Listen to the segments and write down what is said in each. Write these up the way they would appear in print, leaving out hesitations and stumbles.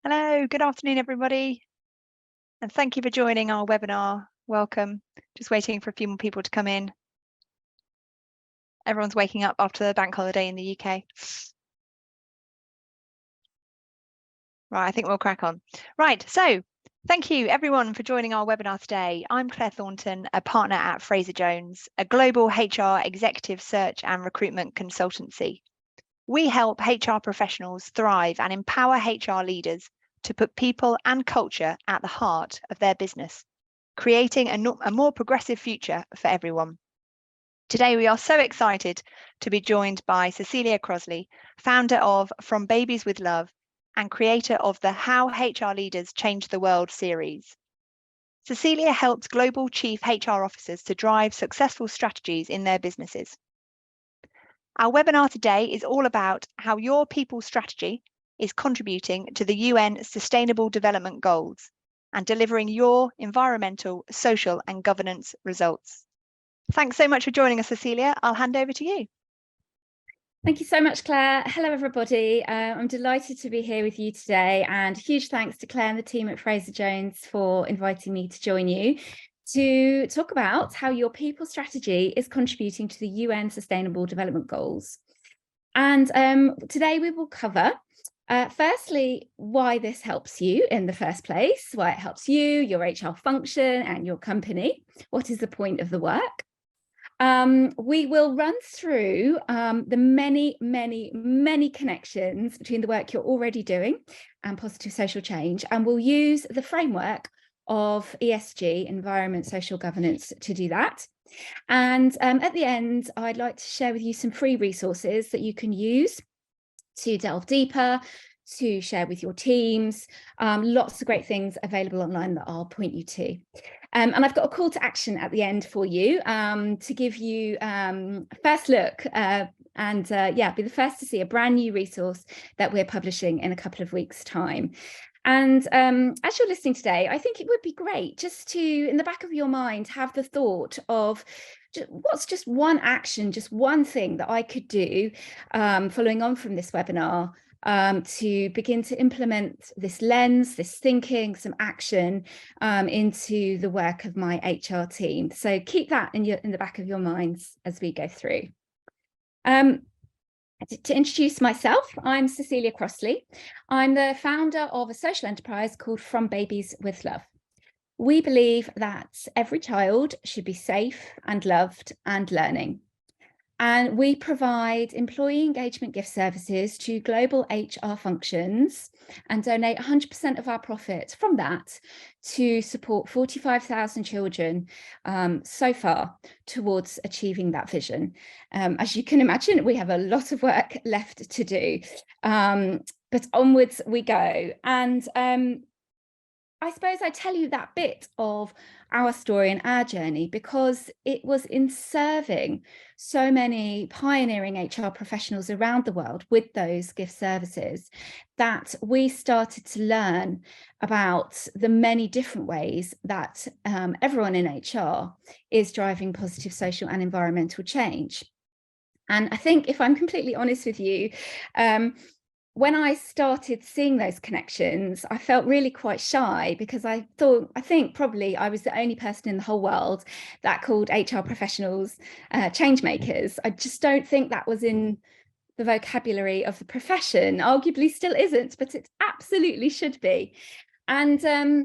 Hello, good afternoon, everybody. And thank you for joining our webinar. Welcome. Just waiting for a few more people to come in. Everyone's waking up after the bank holiday in the UK. Right, I think we'll crack on. Right, so thank you everyone for joining our webinar today. I'm Claire Thornton, a partner at Fraser Jones, a global HR executive search and recruitment consultancy. We help HR professionals thrive and empower HR leaders to put people and culture at the heart of their business, creating a more progressive future for everyone. Today, we are so excited to be joined by Cecilia Crosley, founder of From Babies with Love and creator of the How HR Leaders Change the World series. Cecilia helps global chief HR officers to drive successful strategies in their businesses. Our webinar today is all about how your people strategy is contributing to the UN Sustainable Development Goals and delivering your environmental, social and governance results. Thanks so much for joining us, Cecilia. I'll hand over to you. Thank you so much, Claire. Hello, everybody. I'm delighted to be here with you today, and huge thanks to Claire and the team at Fraser Jones for inviting me to join you to talk about how your people strategy is contributing to the UN Sustainable Development Goals. And today we will cover, firstly, why this helps you in the first place, why it helps you, your HR function and your company. What is the point of the work? We will run through the many connections between the work you're already doing and positive social change, and we'll use the framework of ESG, environment, social governance, to do that. And at the end, I'd like to share with you some free resources that you can use to delve deeper, to share with your teams. Lots of great things available online that I'll point you to. And I've got a call to action at the end for you to give you a first look and be the first to see a brand new resource that we're publishing in a couple of weeks' time. And as you're listening today, I think it would be great just to, in the back of your mind, have the thought of what's just one action, just one thing that I could do following on from this webinar to begin to implement this lens, this thinking, some action into the work of my HR team. So keep that in the back of your minds as we go through. To introduce myself, I'm Cecilia Crosley. I'm the founder of a social enterprise called From Babies with Love. We believe that every child should be safe and loved and learning. And we provide employee engagement gift services to global HR functions and donate 100% of our profit from that to support 45,000 children so far towards achieving that vision. As you can imagine, we have a lot of work left to do, but onwards we go. And I suppose I tell you that bit of our story and our journey because it was in serving so many pioneering HR professionals around the world with those gift services that we started to learn about the many different ways that everyone in HR is driving positive social and environmental change. And I think, if I'm completely honest with you, when I started seeing those connections, I felt really quite shy because I think probably I was the only person in the whole world that called HR professionals change makers. I just don't think that was in the vocabulary of the profession. Arguably still isn't, but it absolutely should be. And so,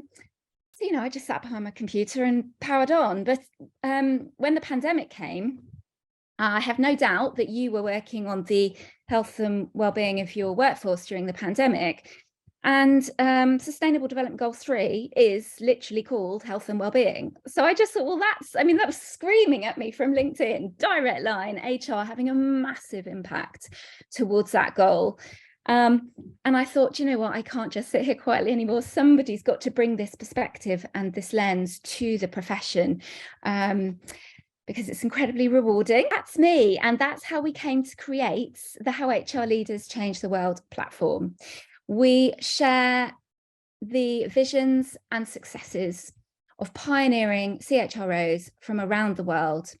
I just sat behind my computer and powered on. But when the pandemic came, I have no doubt that you were working on the health and well-being of your workforce during the pandemic. And Sustainable Development Goal 3 is literally called health and well-being. So I just thought, well, that was screaming at me from LinkedIn, direct line, HR having a massive impact towards that goal. And I thought, you know what, I can't just sit here quietly anymore. Somebody's got to bring this perspective and this lens to the profession. Because it's incredibly rewarding. That's me, and that's how we came to create the How HR Leaders Change the World platform. We share the visions and successes of pioneering CHROs from around the world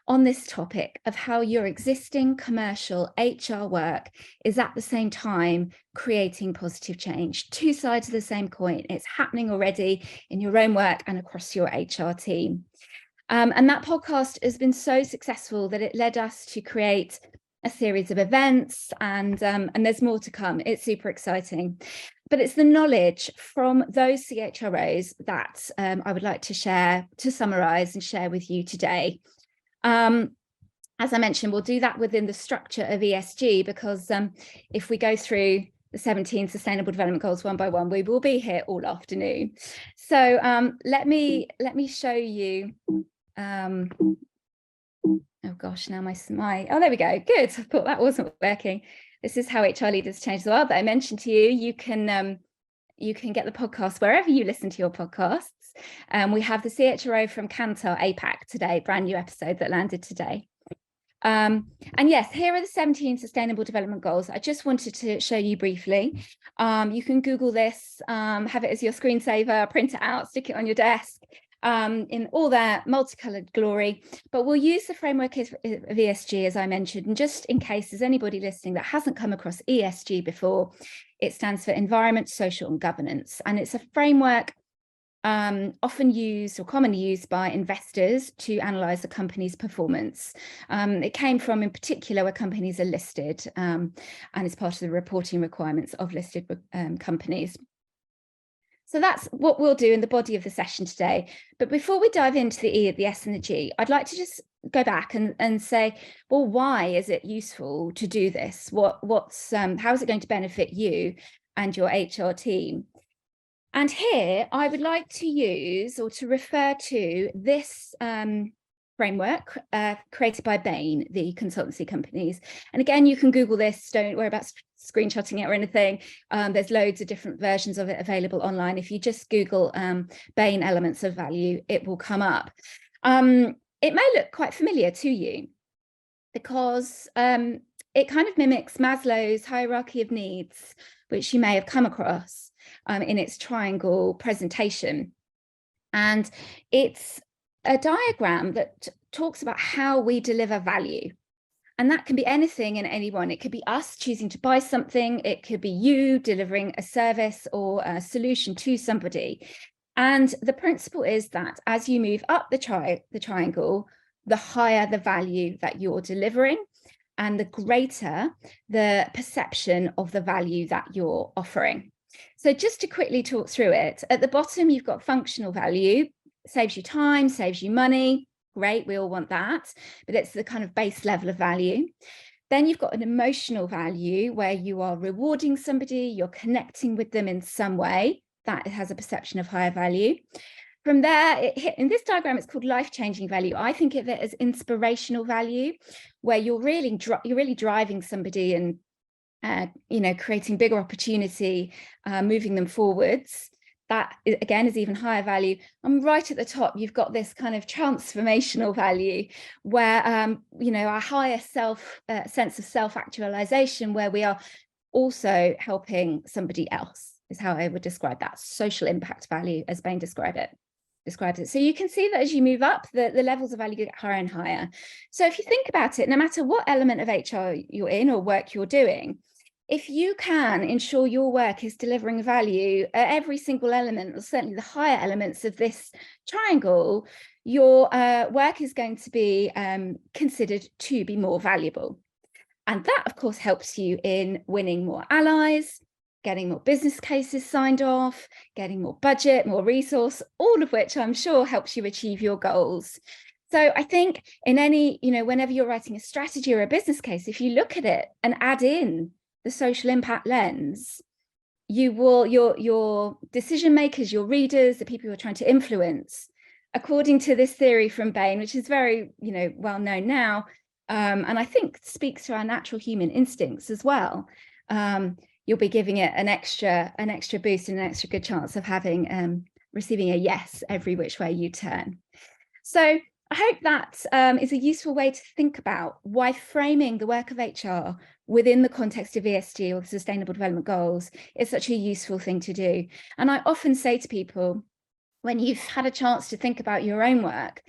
on this topic of how your existing commercial HR work is at the same time creating positive change. Two sides of the same coin. It's happening already in your own work and across your HR team. And that podcast has been so successful that it led us to create a series of events, and there's more to come. It's super exciting. But it's the knowledge from those CHROs that I would like to share, to summarise and share with you today. As I mentioned, we'll do that within the structure of ESG, because if we go through the 17 Sustainable Development Goals one by one, we will be here all afternoon. So let me show you. Oh gosh, now oh, there we go. Good. I thought that wasn't working. This is how HR leaders change the world that I mentioned to you. You can get the podcast wherever you listen to your podcasts. We have the CHRO from Kantar APAC today, brand new episode that landed today. And yes, here are the 17 Sustainable Development Goals. I just wanted to show you briefly. You can Google this, have it as your screensaver, print it out, stick it on your desk. In all their multicolored glory, but we'll use the framework of ESG, as I mentioned, and just in case there's anybody listening that hasn't come across ESG before, it stands for Environment, Social and Governance, and it's a framework often used or commonly used by investors to analyse a company's performance. It came from, in particular, where companies are listed, and is part of the reporting requirements of listed companies. So that's what we'll do in the body of the session today. But before we dive into the E, the S and the G, I'd like to just go back and say, well, why is it useful to do this? How is it going to benefit you and your HR team? And here I would like to use or to refer to this framework created by Bain, the consultancy companies. And again, you can Google this, don't worry about screenshotting it or anything. There's loads of different versions of it available online. If you just Google Bain elements of value, it will come up. It may look quite familiar to you because it kind of mimics Maslow's hierarchy of needs, which you may have come across in its triangle presentation. And it's a diagram that talks about how we deliver value. And that can be anything and anyone. It could be us choosing to buy something. It could be you delivering a service or a solution to somebody. And the principle is that as you move up the triangle, the higher the value that you're delivering and the greater the perception of the value that you're offering. So just to quickly talk through it, at the bottom, you've got functional value, saves you time, saves you money. Great, we all want that, but it's the kind of base level of value. Then you've got an emotional value where you are rewarding somebody, you're connecting with them in some way. That has a perception of higher value. From there, in this diagram, it's called life-changing value. I think of it as inspirational value, where you're really driving somebody and creating bigger opportunity, moving them forwards. That, again, is even higher value. And right at the top, you've got this kind of transformational value where, our higher sense of self-actualization, where we are also helping somebody else, is how I would describe that. Social impact value, as Bain describes it. So you can see that as you move up, the levels of value get higher and higher. So if you think about it, no matter what element of HR you're in or work you're doing, if you can ensure your work is delivering value at every single element, or certainly the higher elements of this triangle, your work is going to be considered to be more valuable. And that, of course, helps you in winning more allies, getting more business cases signed off, getting more budget, more resource, all of which I'm sure helps you achieve your goals. So I think in any, whenever you're writing a strategy or a business case, if you look at it and add in the social impact lens, you will, your decision makers, your readers, the people you're trying to influence, according to this theory from Bain, which is very, well known now, and I think speaks to our natural human instincts as well. You'll be giving it an extra boost and an extra good chance of having receiving a yes every which way you turn. So I hope that is a useful way to think about why framing the work of HR within the context of ESG or the Sustainable Development Goals is such a useful thing to do. And I often say to people, when you've had a chance to think about your own work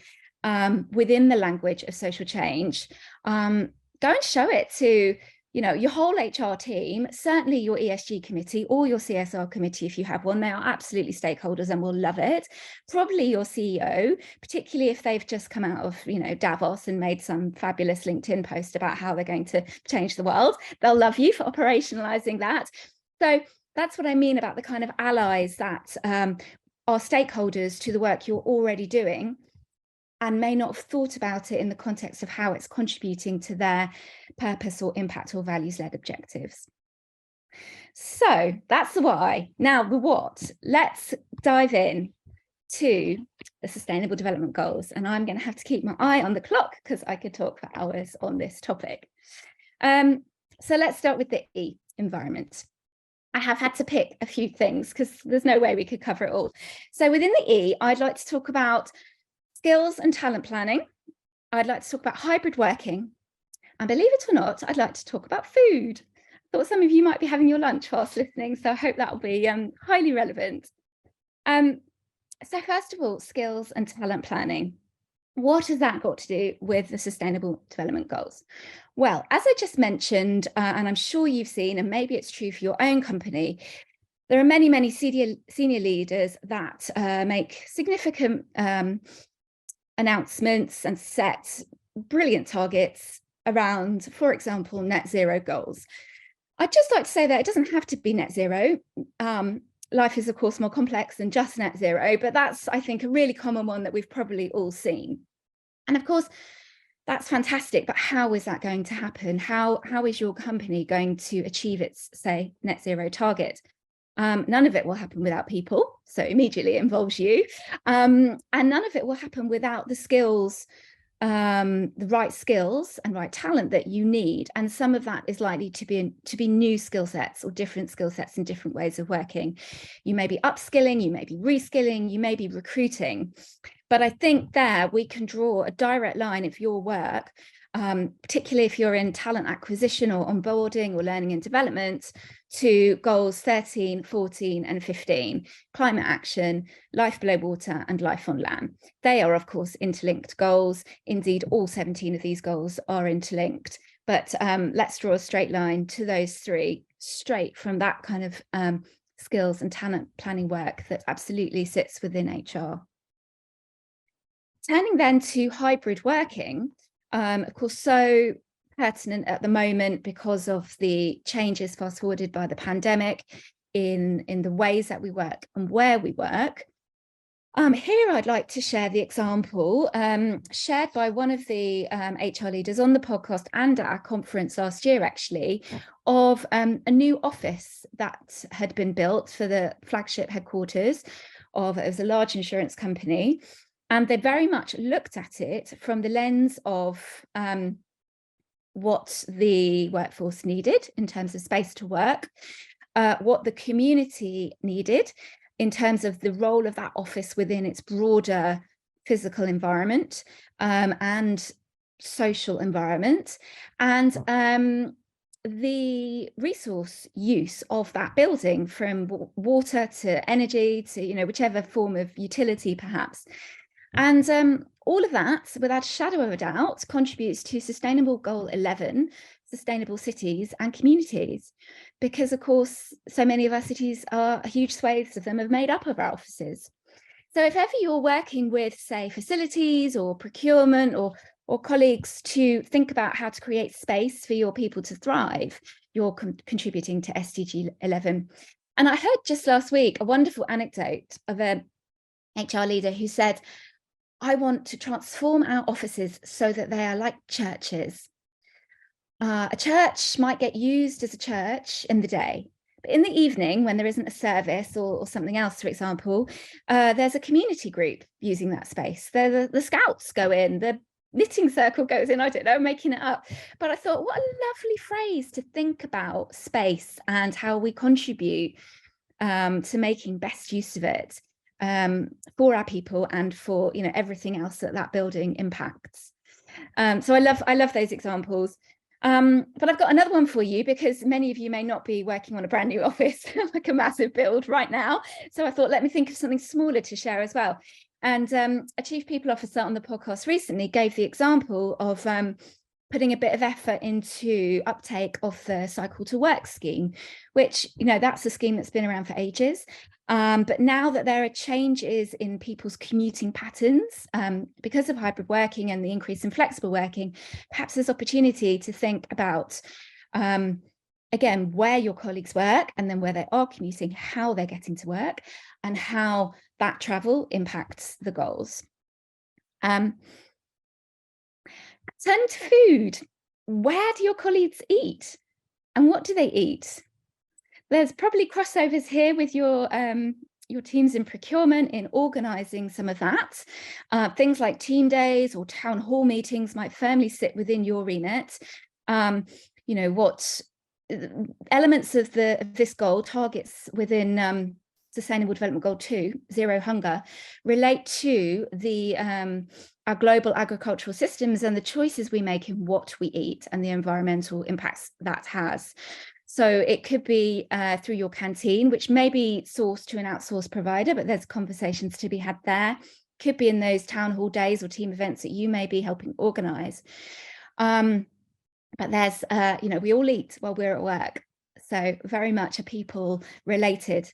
within the language of social change, go and show it to, you know, your whole HR team, certainly your ESG committee or your CSR committee, if you have one. They are absolutely stakeholders and will love it. Probably your CEO, particularly if they've just come out of, you know, Davos and made some fabulous LinkedIn post about how they're going to change the world. They'll love you for operationalizing that. So that's what I mean about the kind of allies that are stakeholders to the work you're already doing and may not have thought about it in the context of how it's contributing to their purpose or impact or values-led objectives. So that's the why. Now the what. Let's dive in to the Sustainable Development Goals. And I'm going to have to keep my eye on the clock because I could talk for hours on this topic. So let's start with the E, environment. I have had to pick a few things because there's no way we could cover it all. So within the E, I'd like to talk about skills and talent planning. I'd like to talk about hybrid working. And believe it or not, I'd like to talk about food. I thought some of you might be having your lunch whilst listening, so I hope that will be highly relevant. So first of all, skills and talent planning. What has that got to do with the Sustainable Development Goals? Well, as I just mentioned, and I'm sure you've seen, and maybe it's true for your own company, there are many, many senior leaders that make significant announcements and set brilliant targets around, for example, net zero goals. I'd just like to say that it doesn't have to be net zero. Life is, of course, more complex than just net zero, but that's, I think, a really common one that we've probably all seen. And of course, that's fantastic, but how is that going to happen? How is your company going to achieve its, say, net zero target? None of it will happen without people, so immediately it involves you. And none of it will happen without the skills, the right skills and right talent that you need. And some of that is likely to be new skill sets or different skill sets and different ways of working. You may be upskilling, you may be reskilling, you may be recruiting. But I think there we can draw a direct line of your work, particularly if you're in talent acquisition or onboarding or learning and development, to goals 13, 14 and 15, climate action, life below water and life on land. They are, of course, interlinked goals. Indeed, all 17 of these goals are interlinked. But let's draw a straight line to those three, straight from that kind of skills and talent planning work that absolutely sits within HR. Turning then to hybrid working, of course, so pertinent at the moment because of the changes fast forwarded by the pandemic in the ways that we work and where we work. Here I'd like to share the example shared by one of the HR leaders on the podcast and at our conference last year, actually, of a new office that had been built for the flagship headquarters of, it was a large insurance company. And they very much looked at it from the lens of what the workforce needed in terms of space to work, what the community needed in terms of the role of that office within its broader physical environment and social environment, and the resource use of that building, from water to energy to, you know, whichever form of utility perhaps. And all of that, without a shadow of a doubt, contributes to Sustainable Goal 11, sustainable cities and communities, because, of course, so many of our cities are, huge swathes of them are made up of our offices. So if ever you're working with, say, facilities or procurement or colleagues to think about how to create space for your people to thrive, you're contributing to SDG 11. And I heard just last week a wonderful anecdote of a HR leader who said, I want to transform our offices so that they are like churches. A church might get used as a church in the day, but in the evening, when there isn't a service or something else, for example, there's a community group using that space. The scouts go in, the knitting circle goes in, I don't know, I'm making it up. But I thought, what a lovely phrase to think about space and how we contribute to making best use of it. For our people and for, you know, everything else that building impacts. So I love those examples. But I've got another one for you, because many of you may not be working on a brand new office, like a massive build right now. So I thought, let me think of something smaller to share as well. And a chief people officer on the podcast recently gave the example of putting a bit of effort into uptake of the Cycle to Work scheme, which, you know, that's a scheme that's been around for ages. But now that there are changes in people's commuting patterns because of hybrid working and the increase in flexible working, perhaps there's opportunity to think about, again, where your colleagues work, and then where they are commuting, how they're getting to work, and how that travel impacts the goals. Turn to food. Where do your colleagues eat? And what do they eat? There's probably crossovers here with your teams in procurement in organising some of that. Things like team days or town hall meetings might firmly sit within your remit. You know, what elements of this goal, targets within Sustainable Development Goal 2, Zero Hunger, relate to our global agricultural systems and the choices we make in what we eat and the environmental impacts that has. So it could be through your canteen, which may be sourced to an outsourced provider, but there's conversations to be had there. Could be in those town hall days or team events that you may be helping organise. But there's, you know, we all eat while we're at work. So very much a people related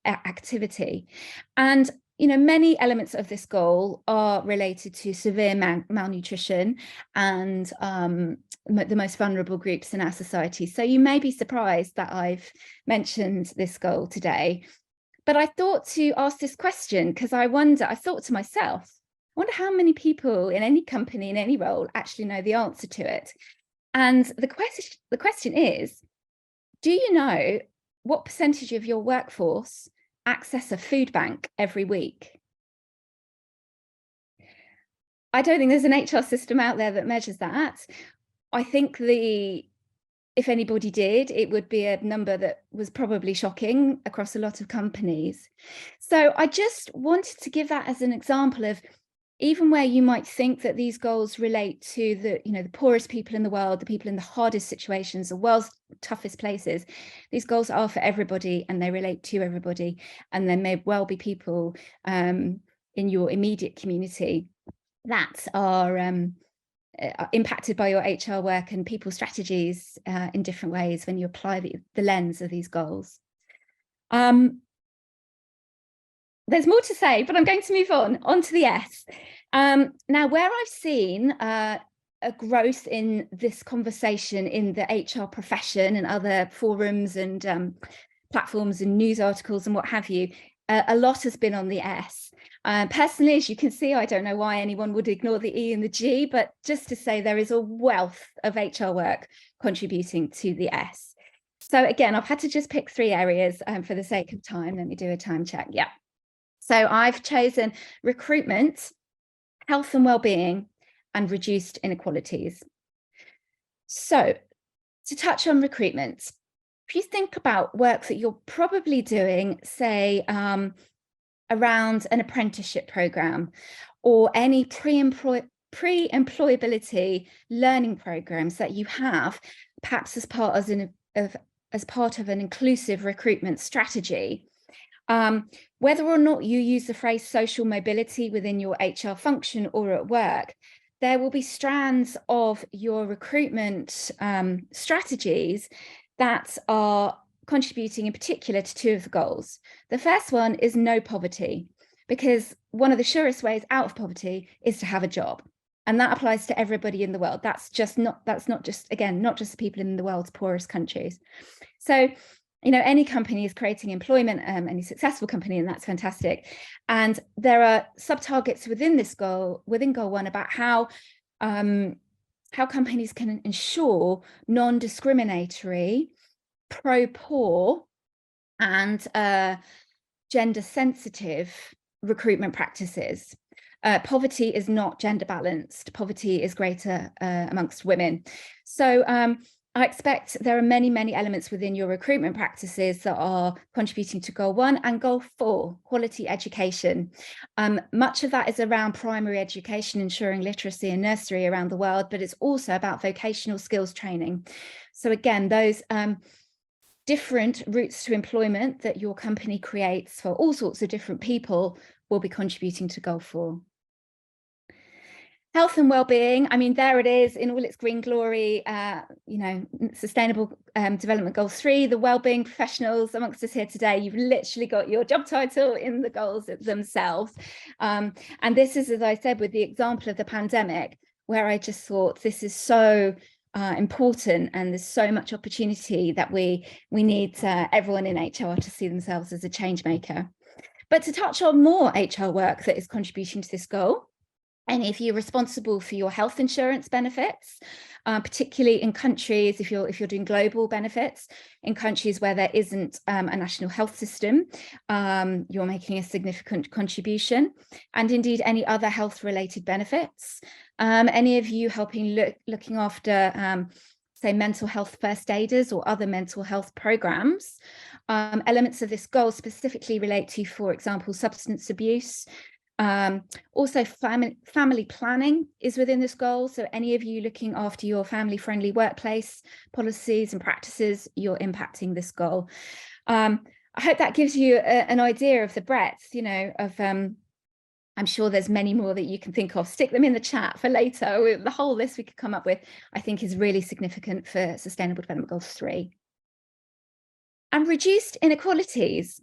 activity. And, you know, many elements of this goal are related to severe malnutrition and the most vulnerable groups in our society. So you may be surprised that I've mentioned this goal today. But I thought to ask this question because I thought to myself, I wonder how many people in any company, in any role, actually know the answer to it. And the question is, do you know what percentage of your workforce access a food bank every week? I don't think there's an HR system out there that measures that. I think if anybody did, it would be a number that was probably shocking across a lot of companies. So I just wanted to give that as an example of, even where you might think that these goals relate to the poorest people in the world, the people in the hardest situations, the world's toughest places, these goals are for everybody and they relate to everybody. And there may well be people in your immediate community that are impacted by your HR work and people strategies in different ways when you apply the lens of these goals. There's more to say, but I'm going to move on to the S. Now, where I've seen a growth in this conversation in the HR profession and other forums and platforms and news articles and what have you, a lot has been on the S. Personally, as you can see, I don't know why anyone would ignore the E and the G, but just to say there is a wealth of HR work contributing to the S. So again, I've had to just pick 3 areas for the sake of time. Let me do a time check. Yeah. So I've chosen recruitment, health and well-being, and reduced inequalities. So to touch on recruitment, if you think about work that you're probably doing, say, around an apprenticeship program or any pre-employability learning programs that you have, perhaps as part of an inclusive recruitment strategy, whether or not you use the phrase social mobility within your HR function or at work, there will be strands of your recruitment strategies that are contributing in particular to 2 of the goals. The first one is no poverty, because one of the surest ways out of poverty is to have a job. And that applies to everybody in the world. That's not just the people in the world's poorest countries. So, you know, any company is creating employment, any successful company, and that's fantastic. And there are sub-targets within this goal, within Goal 1, about how companies can ensure non-discriminatory, pro-poor, and gender-sensitive recruitment practices. Poverty is not gender balanced. Poverty is greater amongst women. So I expect there are many, many elements within your recruitment practices that are contributing to goal 1 and goal 4, quality education. Much of that is around primary education, ensuring literacy and nursery around the world, but it's also about vocational skills training. So again, those different routes to employment that your company creates for all sorts of different people will be contributing to goal 4. Health and well-being, I mean, there it is in all its green glory, sustainable development goal 3, the well-being professionals amongst us here today. You've literally got your job title in the goals themselves. And this is, as I said, with the example of the pandemic, where I just thought this is so important, and there's so much opportunity that we need everyone in HR to see themselves as a change maker. But to touch on more HR work that is contributing to this goal, any of you responsible for your health insurance benefits, particularly in countries, if you're doing global benefits, in countries where there isn't a national health system, you're making a significant contribution. And indeed, any other health related benefits. Any of you helping looking after, say, mental health first aiders or other mental health programs. Elements of this goal specifically relate to, for example, substance abuse. Also family planning is within this goal. So any of you looking after your family friendly workplace policies and practices, you're impacting this goal. I hope that gives you an idea of the breadth, of I'm sure there's many more that you can think of. Stick them in the chat for later. The whole list we could come up with, I think, is really significant for Sustainable Development Goal 3. And reduced inequalities.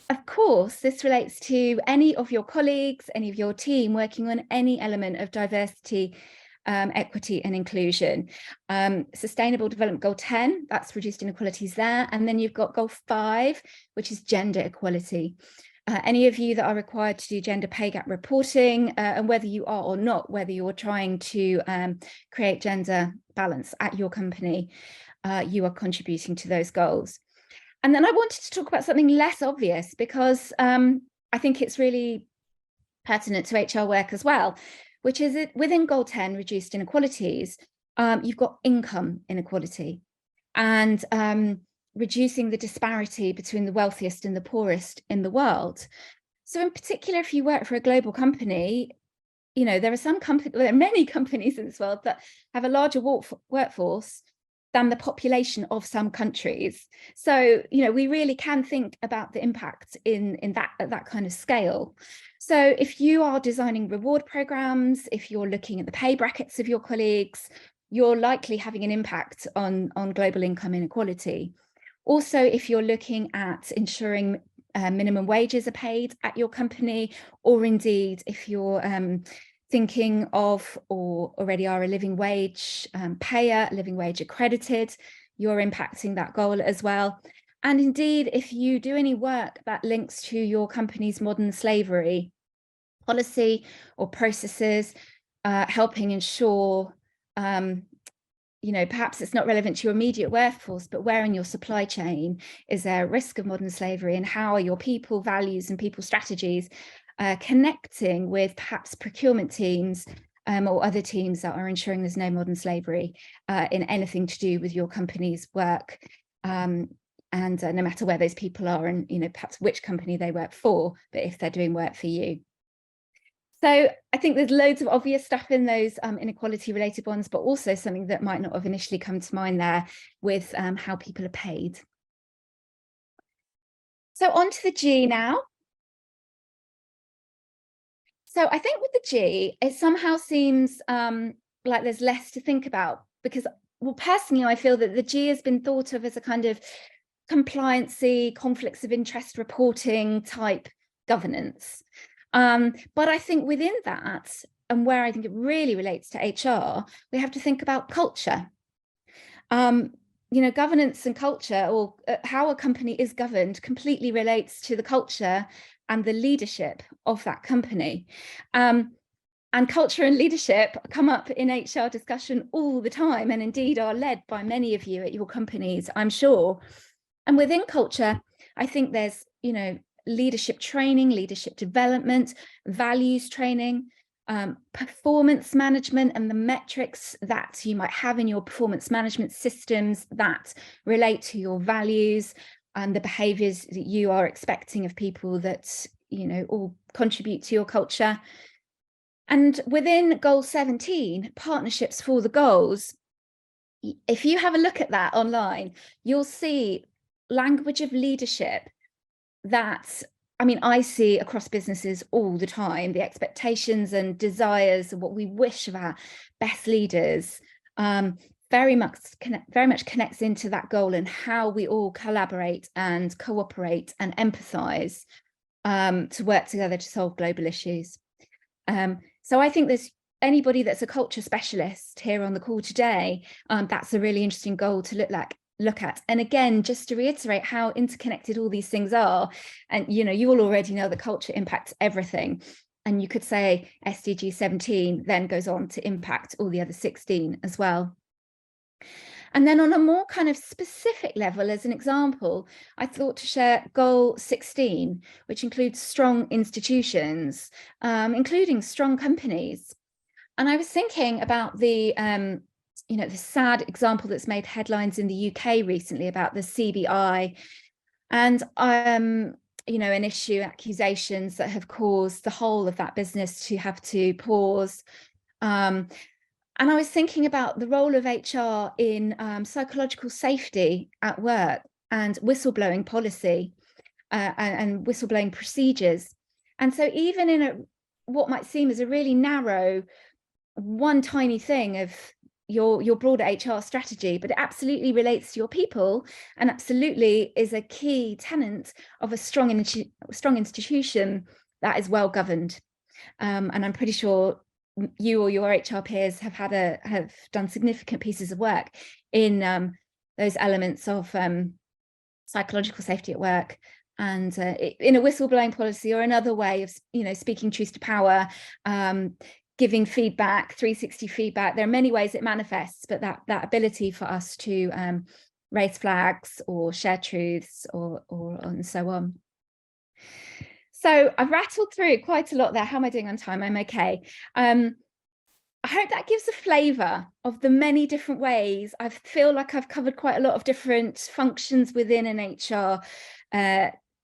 Of course, this relates to any of your colleagues, any of your team working on any element of diversity, equity and inclusion. Sustainable Development Goal 10, that's reduced inequalities there. And then you've got Goal 5, which is gender equality. Any of you that are required to do gender pay gap reporting, and whether you are or not, whether you're trying to create gender balance at your company, you are contributing to those goals. And then I wanted to talk about something less obvious, because I think it's really pertinent to HR work as well, which is within Goal 10, reduced inequalities, you've got income inequality and reducing the disparity between the wealthiest and the poorest in the world. So in particular, if you work for a global company, there are many companies in this world that have a larger workforce than the population of some countries. So, we really can think about the impact at that kind of scale. So if you are designing reward programs, if you're looking at the pay brackets of your colleagues, you're likely having an impact on global income inequality. Also, if you're looking at ensuring minimum wages are paid at your company, or indeed if you're thinking of or already are a living wage payer, living wage accredited, you're impacting that goal as well. And indeed, if you do any work that links to your company's modern slavery policy or processes, helping ensure, perhaps it's not relevant to your immediate workforce, but where in your supply chain is there a risk of modern slavery, and how are your people values and people strategies connecting with perhaps procurement teams or other teams that are ensuring there's no modern slavery in anything to do with your company's work, and no matter where those people are, and perhaps which company they work for, but if they're doing work for you. So I think there's loads of obvious stuff in those inequality related ones, but also something that might not have initially come to mind there with how people are paid. So on to the G now. So I think with the G, it somehow seems like there's less to think about, because, well, personally, I feel that the G has been thought of as a kind of compliancy, conflicts of interest reporting type governance. But I think within that, and where I think it really relates to HR, we have to think about culture. Governance and culture, or how a company is governed, completely relates to the culture and the leadership of that company. And culture and leadership come up in HR discussion all the time, and indeed are led by many of you at your companies, I'm sure. And within culture, I think there's, leadership training, leadership development, values training, performance management and the metrics that you might have in your performance management systems that relate to your values and the behaviors that you are expecting of people that, you know, all contribute to your culture. And within goal 17, partnerships for the goals, if you have a look at that online, you'll see language of leadership that, I mean, I see across businesses all the time, the expectations and desires of what we wish of our best leaders very much connects into that goal and how we all collaborate and cooperate and empathize to work together to solve global issues. So I think there's anybody that's a culture specialist here on the call today, that's a really interesting goal to look at. And again, just to reiterate how interconnected all these things are, and you know, you all already know that culture impacts everything. And you could say SDG 17 then goes on to impact all the other 16 as well. And then on a more kind of specific level, as an example, I thought to share goal 16, which includes strong institutions, including strong companies. And I was thinking about the, you know, the sad example that's made headlines in the UK recently about the CBI and, you know, an issue, accusations that have caused the whole of that business to have to pause. And I was thinking about the role of HR in psychological safety at work and whistleblowing policy and whistleblowing procedures. And so even in what might seem as a really narrow, one tiny thing of your broader HR strategy, but it absolutely relates to your people and absolutely is a key tenet of a strong institution that is well governed. And I'm pretty sure you or your HR peers have done significant pieces of work in those elements of psychological safety at work, and in a whistleblowing policy or another way of, you know, speaking truth to power, giving feedback, 360 feedback. There are many ways it manifests, but that ability for us to raise flags or share truths or and so on. So I've rattled through quite a lot there. How am I doing on time? I'm okay. I hope that gives a flavour of the many different ways. I feel like I've covered quite a lot of different functions within an HR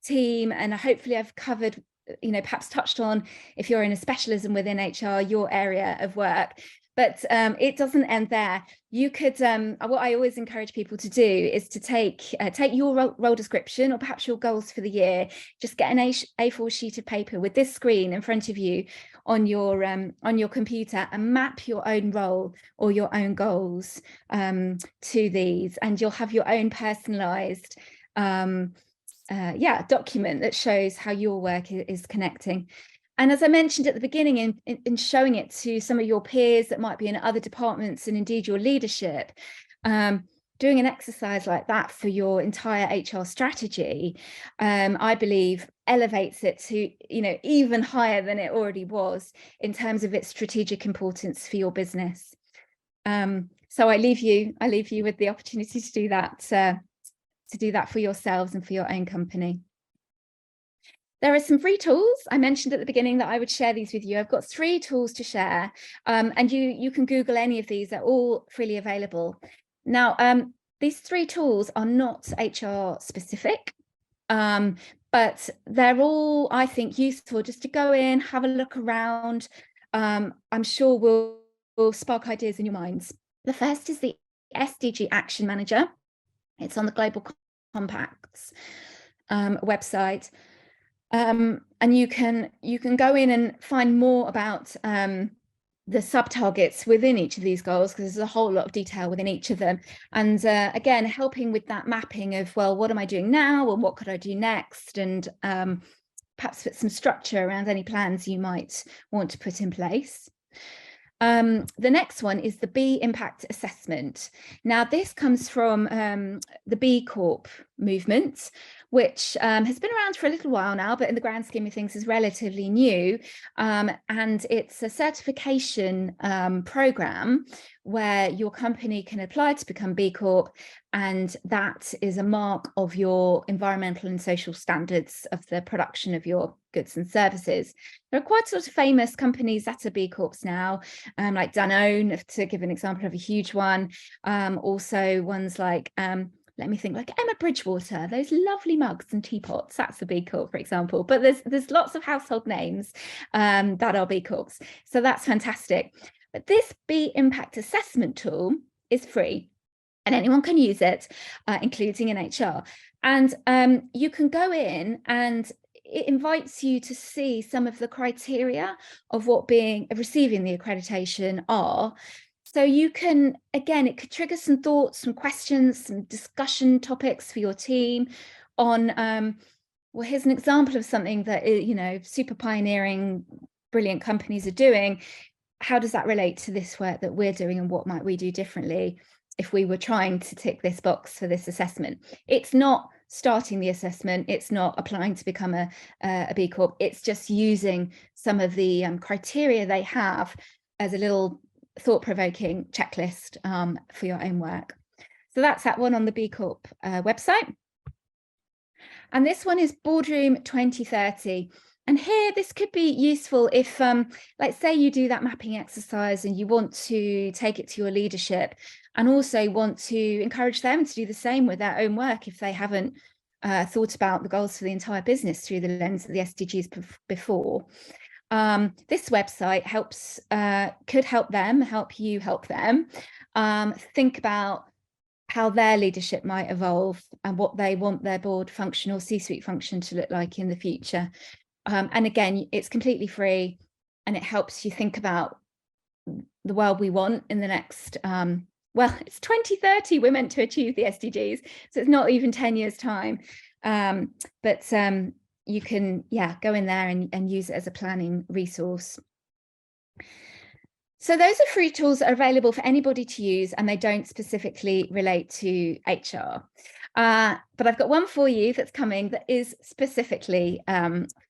team, and hopefully I've covered, you know, perhaps touched on, if you're in a specialism within HR, your area of work. But it doesn't end there. You could, what I always encourage people to do is to take your role description or perhaps your goals for the year, just get an A4 sheet of paper with this screen in front of you on your computer and map your own role or your own goals to these, and you'll have your own personalized document that shows how your work is connecting. And as I mentioned at the beginning, in showing it to some of your peers that might be in other departments and indeed your leadership, doing an exercise like that for your entire HR strategy, I believe elevates it to, you know, even higher than it already was in terms of its strategic importance for your business. So I leave you with the opportunity to do that for yourselves and for your own company. There are some free tools. I mentioned at the beginning that I would share these with you. I've got 3 tools to share, and you can Google any of these. They're all freely available. Now, these 3 tools are not HR specific, but they're all, I think, useful just to go in, have a look around. I'm sure will spark ideas in your minds. The first is the SDG Action Manager. It's on the Global Compact's website. And you can go in and find more about the sub-targets within each of these goals, because there's a whole lot of detail within each of them. And again, helping with that mapping of, well, what am I doing now and what could I do next? And perhaps put some structure around any plans you might want to put in place. The next one is the B Impact Assessment. Now, this comes from the B Corp movement, which has been around for a little while now, but in the grand scheme of things is relatively new. And it's a certification program where your company can apply to become B Corp, and that is a mark of your environmental and social standards of the production of your goods and services. There are quite sort of famous companies that are B Corps now, like Danone, to give an example of a huge one. Also ones like let me think, like Emma Bridgewater, those lovely mugs and teapots, that's a B Corp, for example. But there's lots of household names that are B Corps. So that's fantastic. But this B Impact Assessment tool is free and anyone can use it, including in HR. And you can go in and it invites you to see some of the criteria of what receiving the accreditation are. So you can, again, it could trigger some thoughts, some questions, some discussion topics for your team on, well, here's an example of something that, you know, super pioneering, brilliant companies are doing. How does that relate to this work that we're doing, and what might we do differently if we were trying to tick this box for this assessment? It's not starting the assessment, it's not applying to become a B Corp, it's just using some of the criteria they have as a little thought-provoking checklist for your own work. So that's that one on the B Corp website. And this one is Boardroom 2030. And here, this could be useful if, like, say you do that mapping exercise and you want to take it to your leadership, and also want to encourage them to do the same with their own work if they haven't thought about the goals for the entire business through the lens of the SDGs before. This website could help you help them think about how their leadership might evolve and what they want their board function or C-suite function to look like in the future. And again, it's completely free, and it helps you think about the world we want in the next, well, it's 2030 we're meant to achieve the SDGs, so it's not even 10 years time. But you can, go in there and use it as a planning resource. So those are free tools that are available for anybody to use, and they don't specifically relate to HR. But I've got one for you that's coming that is specifically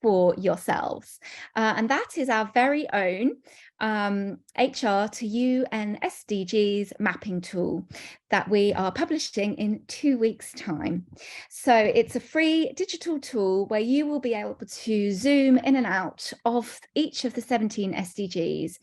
for yourselves. And that is our very own HR to UN SDGs mapping tool that we are publishing in 2 weeks' time. So it's a free digital tool where you will be able to zoom in and out of each of the 17 SDGs.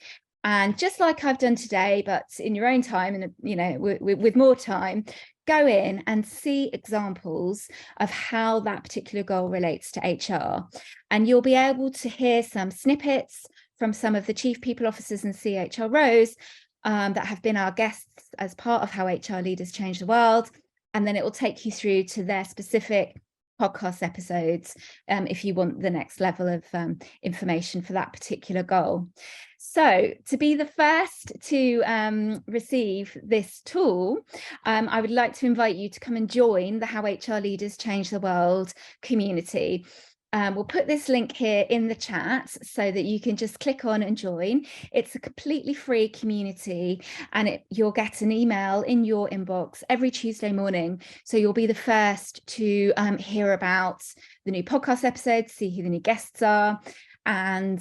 And just like I've done today, but in your own time and, you know, with more time, go in and see examples of how that particular goal relates to HR. And you'll be able to hear some snippets from some of the chief people officers and CHROs that have been our guests as part of how HR leaders change the world. And then it will take you through to their specific podcast episodes if you want the next level of information for that particular goal. So to be the first to receive this tool, I would like to invite you to come and join the How HR Leaders Change the World community. We'll put this link here in the chat so that you can just click on and join. It's a completely free community, and you'll get an email in your inbox every Tuesday morning. So you'll be the first to hear about the new podcast episodes, see who the new guests are, and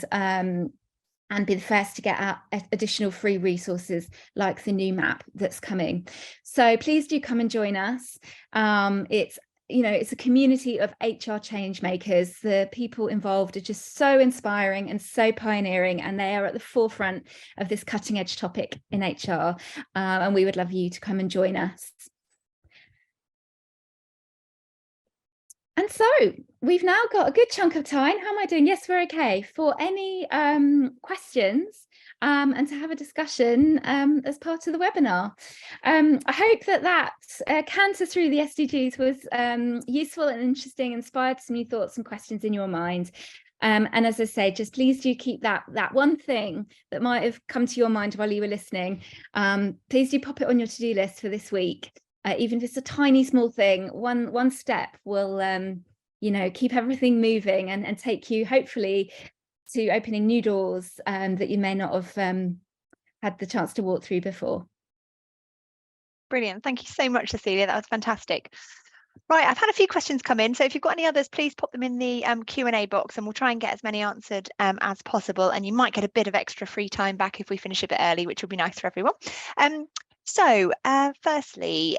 be the first to get out additional free resources like the new map that's coming. So please do come and join us. It's a community of HR change makers. The people involved are just so inspiring and so pioneering, and they are at the forefront of this cutting edge topic in HR. And we would love you to come and join us. And so we've now got a good chunk of time. How am I doing? Yes, we're okay. For any questions and to have a discussion as part of the webinar. I hope that canter through the SDGs was useful and interesting, inspired some new thoughts and questions in your mind. And as I say, just please do keep that one thing that might have come to your mind while you were listening. Please do pop it on your to-do list for this week. Even if it's a tiny small thing, one step will keep everything moving and take you hopefully to opening new doors that you may not have had the chance to walk through before. Brilliant. Thank you so much, Cecilia. That was fantastic. Right, I've had a few questions come in, so if you've got any others, please pop them in the Q&A box, and we'll try and get as many answered as possible. And you might get a bit of extra free time back if we finish a bit early, which would be nice for everyone. Firstly,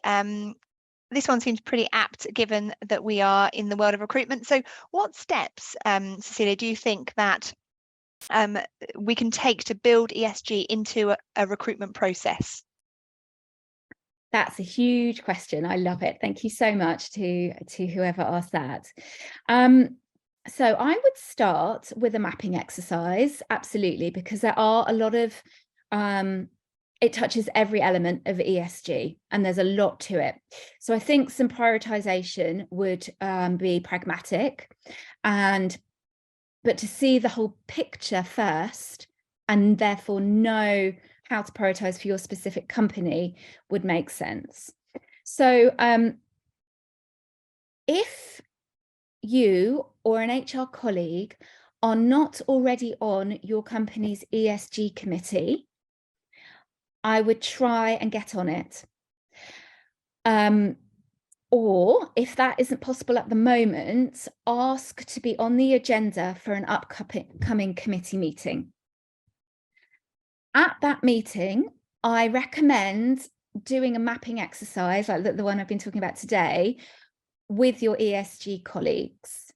this one seems pretty apt given that we are in the world of recruitment. So what steps, Cecilia, do you think that we can take to build ESG into a recruitment process? That's a huge question. I love it. Thank you so much to whoever asked that. So I would start with a mapping exercise, absolutely, because there are a lot of, it touches every element of ESG and there's a lot to it. So I think some prioritization would be pragmatic, but to see the whole picture first and therefore know how to prioritize for your specific company would make sense. So if you or an HR colleague are not already on your company's ESG committee, I would try and get on it. Or if that isn't possible at the moment, ask to be on the agenda for an upcoming committee meeting. At that meeting, I recommend doing a mapping exercise like the one I've been talking about today with your ESG colleagues.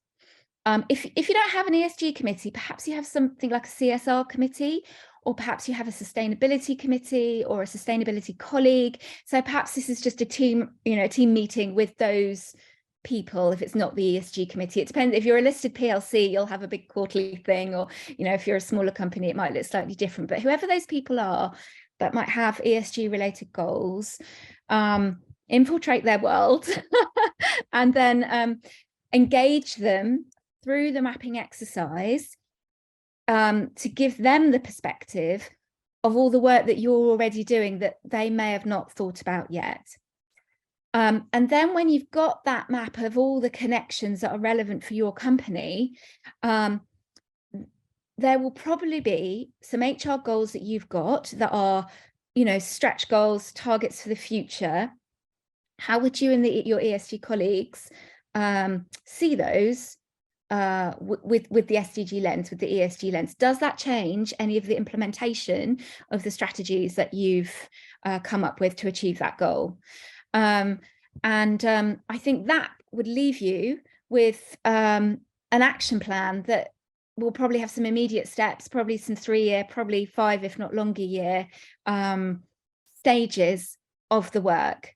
If you don't have an ESG committee, perhaps you have something like a CSR committee, or perhaps you have a sustainability committee or a sustainability colleague. So perhaps this is just a team meeting with those people. If it's not the ESG committee, it depends. If you're a listed PLC, you'll have a big quarterly thing, or if you're a smaller company, it might look slightly different. But whoever those people are that might have ESG related goals, infiltrate their world and then engage them through the mapping exercise to give them the perspective of all the work that you're already doing that they may have not thought about yet. And then when you've got that map of all the connections that are relevant for your company, there will probably be some HR goals that you've got that are, stretch goals, targets for the future. How would you and your ESG colleagues see those with the SDG lens, with the ESG lens? Does that change any of the implementation of the strategies that you've come up with to achieve that goal? I think that would leave you with an action plan that will probably have some immediate steps, probably some 3-year, probably 5, if not longer year stages of the work.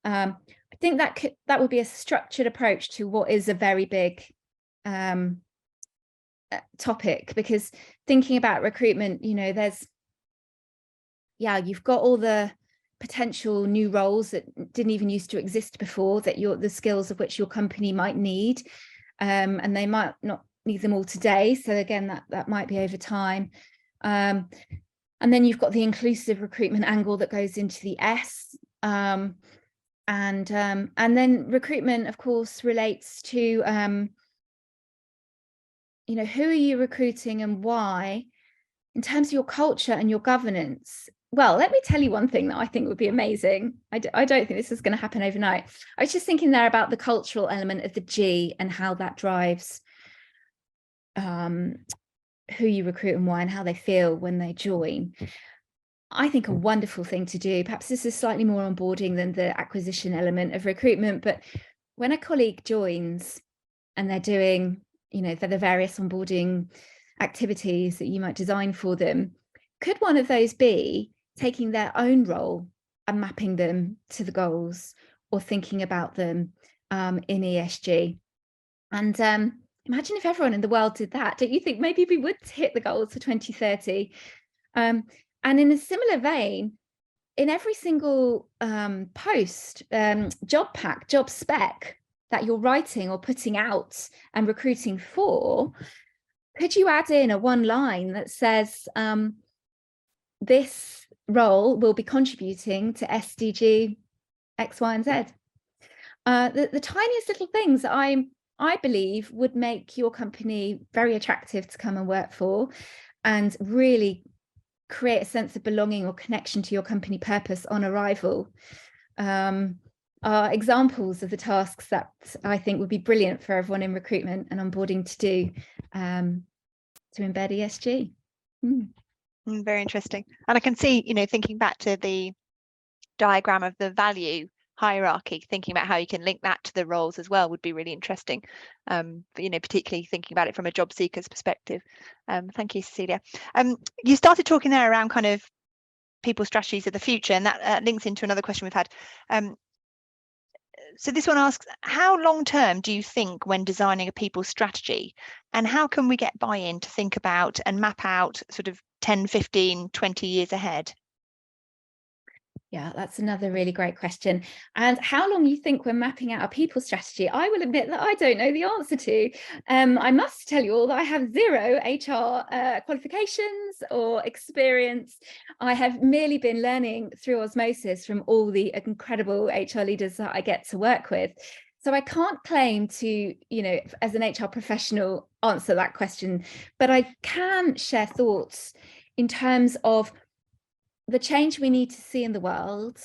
I think that would be a structured approach to what is a very big topic, because thinking about recruitment, you've got all the potential new roles that didn't even used to exist before, that the skills of which your company might need, and they might not need them all today. So again, that might be over time. And then you've got the inclusive recruitment angle that goes into the S. And then recruitment, of course, relates to who are you recruiting and why, in terms of your culture and your governance. Well, let me tell you one thing that I think would be amazing. I don't think this is going to happen overnight. I was just thinking there about the cultural element of the G and how that drives who you recruit and why, and how they feel when they join. I think a wonderful thing to do, perhaps this is slightly more onboarding than the acquisition element of recruitment, but when a colleague joins and they're doing, for the various onboarding activities that you might design for them, could one of those be taking their own role and mapping them to the goals, or thinking about them in ESG? And imagine if everyone in the world did that. Don't you think maybe we would hit the goals for 2030? And in a similar vein, in every single post, job pack, job spec that you're writing or putting out and recruiting for, could you add in a one line that says, this role will be contributing to SDG X, Y, and Z? The tiniest little things that I believe would make your company very attractive to come and work for, and really create a sense of belonging or connection to your company purpose on arrival. are examples of the tasks that I think would be brilliant for everyone in recruitment and onboarding to do to embed ESG. Very interesting. And I can see, thinking back to the diagram of the value hierarchy, thinking about how you can link that to the roles as well would be really interesting. But, particularly thinking about it from a job seeker's perspective. Thank you, Cecilia. You started talking there around kind of people strategies of the future, and that links into another question we've had. So this one asks, how long-term do you think when designing a people strategy, and how can we get buy-in to think about and map out sort of 10, 15, 20 years ahead? Yeah, that's another really great question. And how long you think we're mapping out a people strategy, I will admit that I don't know the answer to. I must tell you all that I have zero HR qualifications or experience. I have merely been learning through osmosis from all the incredible HR leaders that I get to work with. So I can't claim to, as an HR professional, answer that question, but I can share thoughts in terms of the change we need to see in the world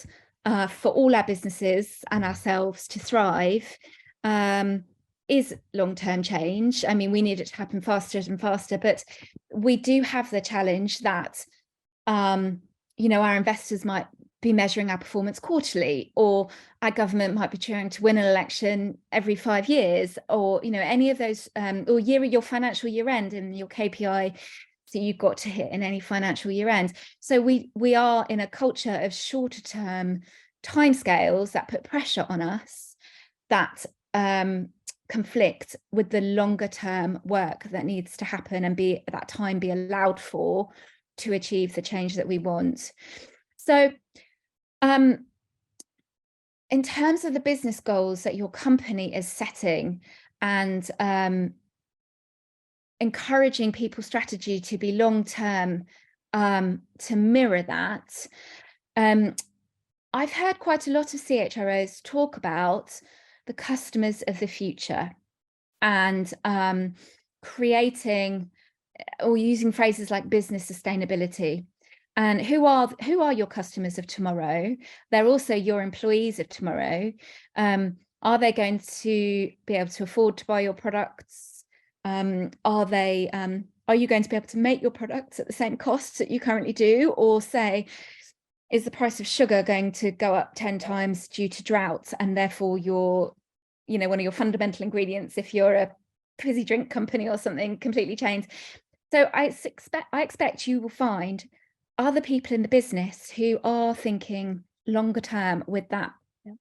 for all our businesses and ourselves to thrive is long-term change. I mean, we need it to happen faster and faster, but we do have the challenge that, our investors might be measuring our performance quarterly, or our government might be trying to win an election every 5 years, or, any of those, or your financial year end and your KPI. So you've got to hit in any financial year end. So we are in a culture of shorter term timescales that put pressure on us that conflict with the longer term work that needs to happen and be allowed for to achieve the change that we want. So in terms of the business goals that your company is setting and encouraging people strategy to be long-term, to mirror that. I've heard quite a lot of CHROs talk about the customers of the future and creating or using phrases like business sustainability. And who are your customers of tomorrow? They're also your employees of tomorrow. Are they going to be able to afford to buy your products? Are you going to be able to make your products at the same costs that you currently do? Or say, is the price of sugar going to go up 10 times due to drought, and therefore one of your fundamental ingredients, if you're a fizzy drink company or something, completely changed? So I expect you will find other people in the business who are thinking longer term with that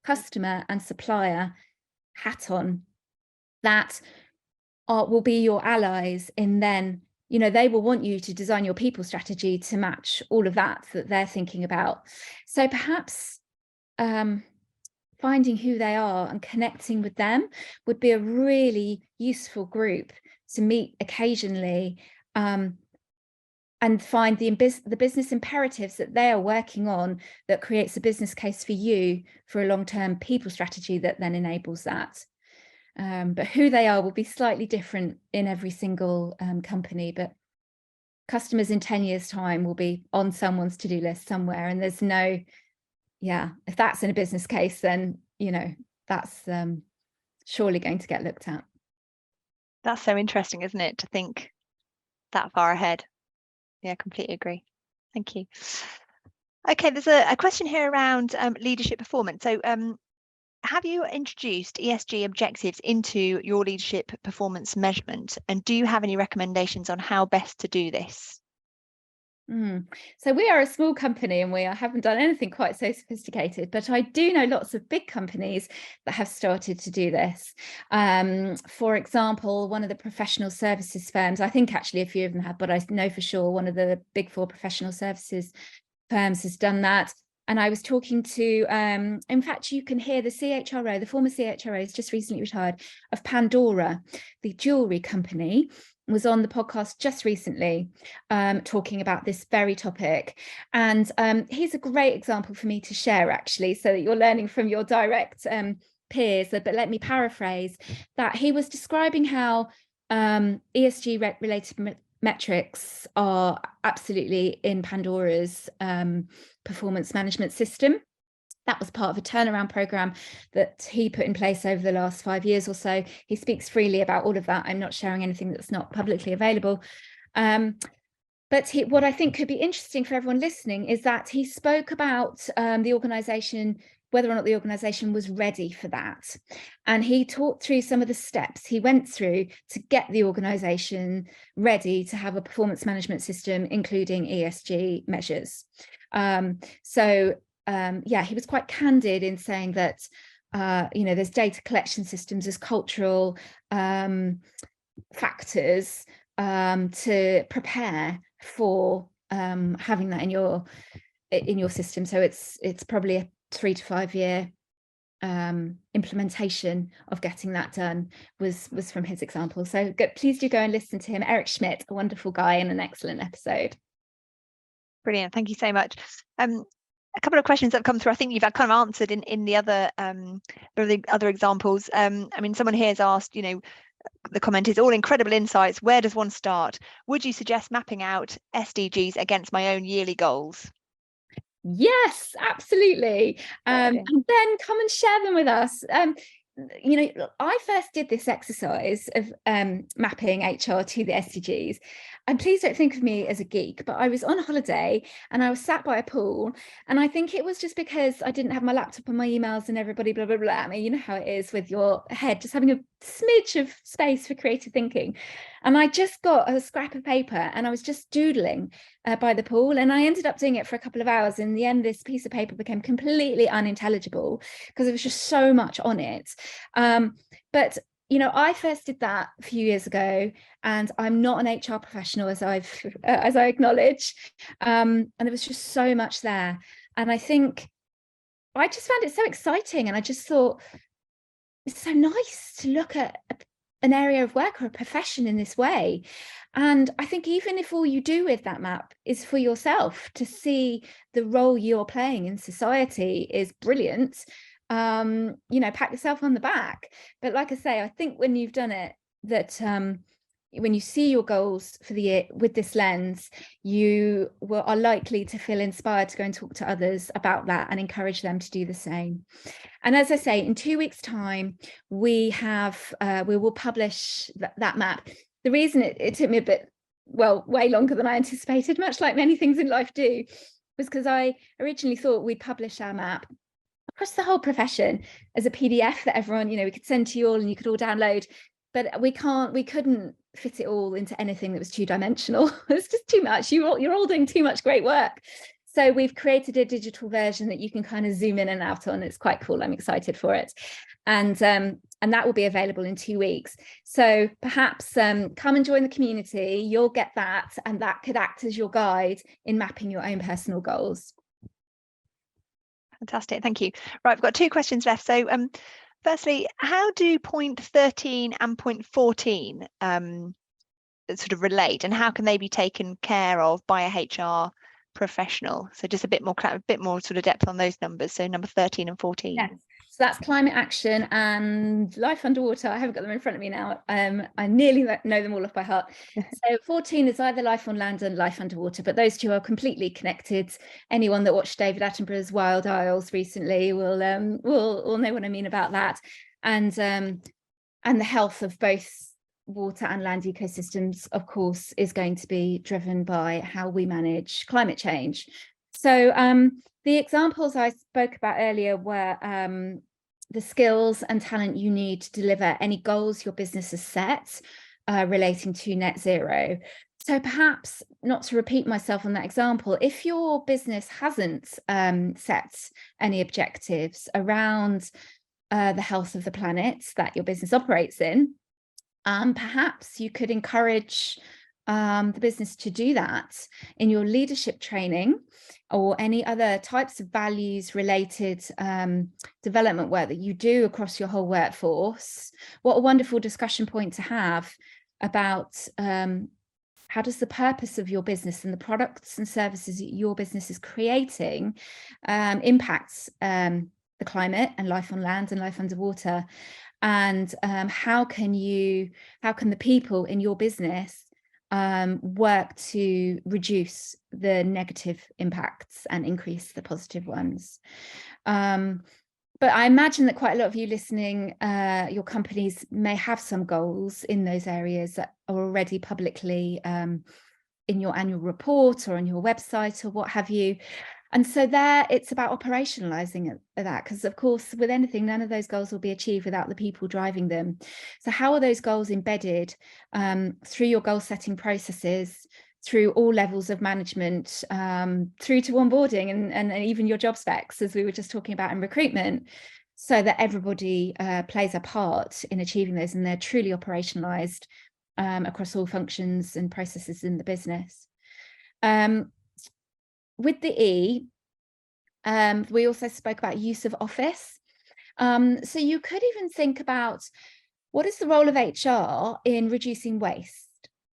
customer and supplier hat on, that will be your allies in then, they will want you to design your people strategy to match all of that they're thinking about. So perhaps finding who they are and connecting with them would be a really useful group to meet occasionally, and find the business imperatives that they are working on that creates a business case for you for a long-term people strategy that then enables that. But who they are will be slightly different in every single company, but customers in 10 years' time will be on someone's to-do list somewhere. And there's no, if that's in a business case, then, that's surely going to get looked at. That's so interesting, isn't it, to think that far ahead? Yeah, completely agree. Thank you. Okay, there's a question here around leadership performance. So have you introduced ESG objectives into your leadership performance measurement? And do you have any recommendations on how best to do this? So we are a small company and we haven't done anything quite so sophisticated, but I do know lots of big companies that have started to do this. For example, one of the professional services firms, I think actually a few of them have, but I know for sure one of the big 4 professional services firms has done that. And I was talking to, in fact, you can hear the CHRO, the former CHRO is just recently retired, of Pandora, the jewelry company, was on the podcast just recently talking about this very topic. And here's a great example for me to share, actually, so that you're learning from your direct peers. But let me paraphrase that. He was describing how ESG related metrics are absolutely in Pandora's performance management system. That was part of a turnaround program that he put in place over the last 5 years or so. He speaks freely about all of that. I'm not sharing anything that's not publicly available. But what I think could be interesting for everyone listening is that he spoke about the organisation, whether or not the organisation was ready for that. And he talked through some of the steps he went through to get the organisation ready to have a performance management system, including ESG measures. Yeah, he was quite candid in saying that, there's data collection systems, there's cultural factors to prepare for having that in your system. So it's probably a 3 to 5 year implementation of getting that done was from his example. So please do go and listen to him. Eric Schmidt, a wonderful guy and an excellent episode. Brilliant, thank you so much. A couple of questions that have come through, I think you've kind of answered in the other examples. I mean, someone here has asked, the comment is all incredible insights. Where does one start? Would you suggest mapping out SDGs against my own yearly goals? Yes, absolutely. And then come and share them with us. I first did this exercise of mapping HR to the SDGs. And please don't think of me as a geek, but I was on holiday and I was sat by a pool. And I think it was just because I didn't have my laptop and my emails and everybody blah, blah, blah. I mean, you know how it is with your head, just having a smidge of space for creative thinking. And I just got a scrap of paper and I was just doodling by the pool. And I ended up doing it for a couple of hours. In the end, this piece of paper became completely unintelligible because there was just so much on it. But I first did that a few years ago, and I'm not an HR professional, as I acknowledge. And there was just so much there, and I think I just found it so exciting, and I just thought it's so nice to look at an area of work or a profession in this way. And I think even if all you do with that map is for yourself to see the role you're playing in society is brilliant. Pat yourself on the back. But like I say, I think when you've done it, that when you see your goals for the year with this lens, you are likely to feel inspired to go and talk to others about that and encourage them to do the same. And as I say, in 2 weeks' time, we will publish that map. The reason it took me a bit, way longer than I anticipated, much like many things in life do, was because I originally thought we'd publish our map across the whole profession as a PDF that everyone, we could send to you all and you could all download. But we couldn't fit it all into anything that was two-dimensional. It's just too much. You're all doing too much great work. So we've created a digital version that you can kind of zoom in and out on. It's quite cool. I'm excited for it. And that will be available in 2 weeks. So perhaps come and join the community. You'll get that, and that could act as your guide in mapping your own personal goals. Fantastic, thank you. Right, we've got 2 questions left. So firstly, how do point 13 and point 14 sort of relate, and how can they be taken care of by a HR professional? So just a bit more sort of depth on those numbers. So number 13 and 14. Yes. So that's climate action and life underwater. I haven't got them in front of me now. I nearly know them all off by heart. So 14 is either life on land and life underwater, but those two are completely connected. Anyone that watched David Attenborough's Wild Isles recently will know what I mean about that. And the health of both water and land ecosystems, of course, is going to be driven by how we manage climate change. So the examples I spoke about earlier were the skills and talent you need to deliver any goals your business has set relating to net zero. So perhaps, not to repeat myself on that example, if your business hasn't set any objectives around the health of the planet that your business operates in, perhaps you could encourage the business to do that in your leadership training or any other types of values related development work that you do across your whole workforce. What a wonderful discussion point to have about how does the purpose of your business and the products and services that your business is creating impacts the climate and life on land and life underwater, and how can the people in your business work to reduce the negative impacts and increase the positive ones. But I imagine that quite a lot of you listening, your companies may have some goals in those areas that are already publicly in your annual report or on your website or what have you. And so there it's about operationalizing that, because of course with anything, none of those goals will be achieved without the people driving them. So how are those goals embedded through your goal setting processes, through all levels of management, through to onboarding and even your job specs, as we were just talking about in recruitment, so that everybody plays a part in achieving those and they're truly operationalized across all functions and processes in the business. With the E, we also spoke about use of office. So you could even think about, what is the role of HR in reducing waste?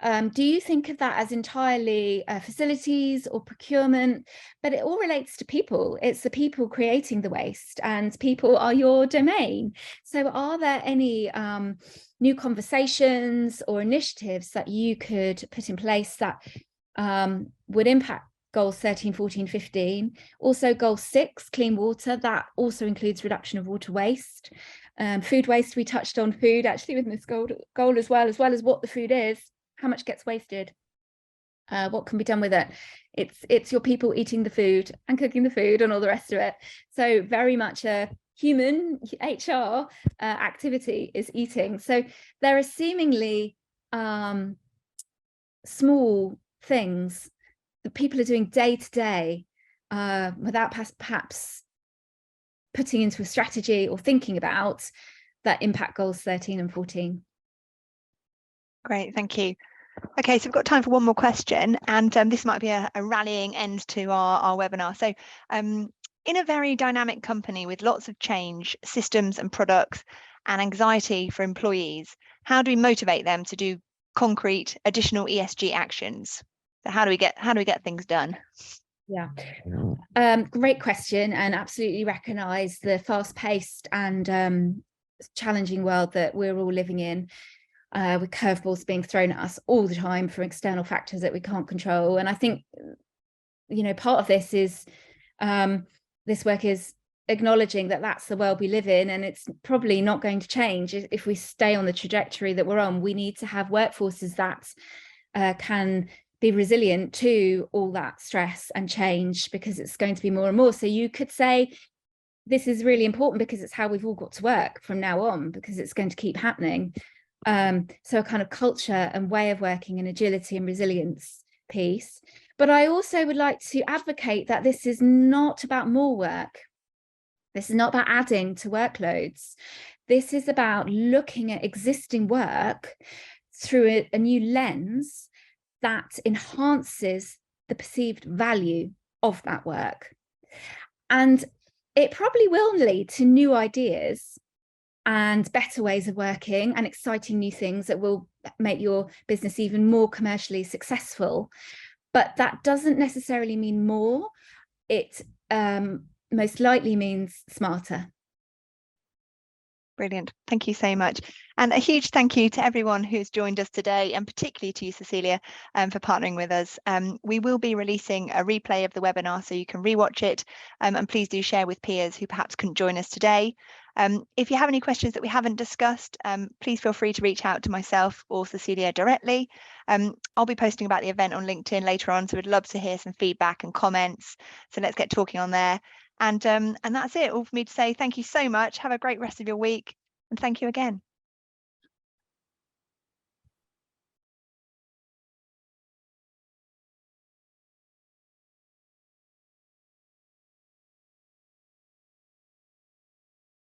Do you think of that as entirely facilities or procurement? But it all relates to people. It's the people creating the waste, and people are your domain. So are there any new conversations or initiatives that you could put in place that would impact goals 13, 14, 15? Also goal 6, clean water, that also includes reduction of water waste. Food waste, we touched on food actually with this goal as well as what the food is, how much gets wasted, what can be done with it. It's your people eating the food and cooking the food and all the rest of it. So very much a human HR activity is eating. So there are seemingly small things that people are doing day to day without perhaps putting into a strategy or thinking about, that impact goals 13 and 14. Great, thank you. Okay, so we've got time for one more question, and this might be a rallying end to our webinar. So in a very dynamic company with lots of change, systems and products, and anxiety for employees, how do we motivate them to do concrete additional ESG actions? So how do we get things done? Yeah, great question, and absolutely recognise the fast-paced and challenging world that we're all living in, with curveballs being thrown at us all the time from external factors that we can't control. And I think, you know, part of this is this work is acknowledging that that's the world we live in, and it's probably not going to change if we stay on the trajectory that we're on. We need to have workforces that can be resilient to all that stress and change, because it's going to be more and more. So you could say this is really important because it's how we've all got to work from now on, because it's going to keep happening. So a kind of culture and way of working and agility and resilience piece. But I also would like to advocate that this is not about more work. This is not about adding to workloads. This is about looking at existing work through a new lens that enhances the perceived value of that work. And it probably will lead to new ideas and better ways of working and exciting new things that will make your business even more commercially successful. But that doesn't necessarily mean more. It most likely means smarter. Brilliant. Thank you so much. And a huge thank you to everyone who's joined us today, and particularly to you, Cecilia, for partnering with us. We will be releasing a replay of the webinar so you can rewatch it, and please do share with peers who perhaps couldn't join us today. If you have any questions that we haven't discussed, please feel free to reach out to myself or Cecilia directly. I'll be posting about the event on LinkedIn later on, so we'd love to hear some feedback and comments. So let's get talking on there. And that's it, all for me to say. Thank you so much. Have a great rest of your week, and thank you again.